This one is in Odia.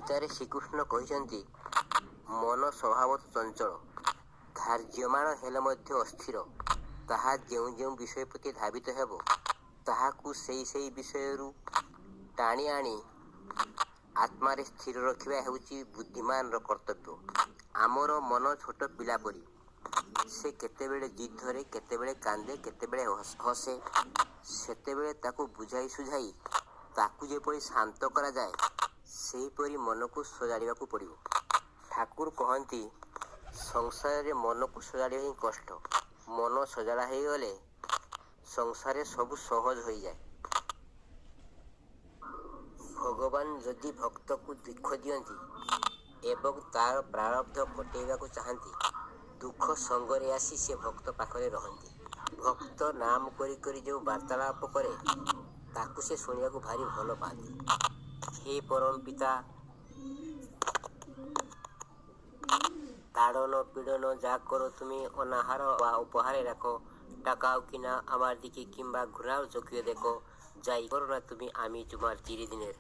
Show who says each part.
Speaker 1: ଗୀତାରେ ଶ୍ରୀକୃଷ୍ଣ କହିଛନ୍ତି, ମନ ସ୍ୱଭାବତଃ ଚଞ୍ଚଳ, ଧାର୍ଯ୍ୟମାଣ ହେଲେ ମଧ୍ୟ ଅସ୍ଥିର। ତାହା ଯେଉଁ ଯେଉଁ ବିଷୟ ପ୍ରତି ଧାବିତ ହେବ, ତାହାକୁ ସେହି ବିଷୟରୁ ଟାଣି ଆଣି ଆତ୍ମାରେ ସ୍ଥିର ରଖିବା ହେଉଛି ବୁଦ୍ଧିମାନର କର୍ତ୍ତବ୍ୟ। ଆମର ମନ ଛୋଟ ପିଲା ପରି। ସେ କେତେବେଳେ ଜିଦ୍ ଧରେ, କେତେବେଳେ କାନ୍ଦେ, କେତେବେଳେ ହସେ। ସେତେବେଳେ ତାକୁ ବୁଝାଇ ସୁଝାଇ ତାକୁ ଯେପରି ଶାନ୍ତ କରାଯାଏ, ସେହିପରି ମନକୁ ସଜାଡ଼ିବାକୁ ପଡ଼ିବ। ଠାକୁର କହନ୍ତି, ସଂସାରରେ ମନକୁ ସଜାଡ଼ିବା ହିଁ କଷ୍ଟ। ମନ ସଜଡ଼ା ହୋଇଗଲେ ସଂସାରରେ ସବୁ ସହଜ ହୋଇଯାଏ। ଭଗବାନ ଯଦି ଭକ୍ତକୁ ଦୁଃଖ ଦିଅନ୍ତି ଏବଂ ତାର ପ୍ରାରବ୍ଧ କଟେଇବାକୁ ଚାହାନ୍ତି, ଦୁଃଖ ସଙ୍ଗରେ ଆସି ସେ ଭକ୍ତ ପାଖରେ ରହନ୍ତି। ଭକ୍ତ ନାମ କରି କରି ଯେଉଁ ବାର୍ତ୍ତାଳାପ କରେ, ତାକୁ ସେ ଶୁଣିବାକୁ ଭାରି ଭଲ ପାଆନ୍ତି। ହେ ପରମ ପିତା, তাড়ন পীড়ন যা করো তুমি অনাহার বা উপহারে রাখো, টাকাও কিনা আমার দিকে কিংবা ঘোরাও চোখে দেখো, যাই করো না তুমি আমি তোমার চিরদিনের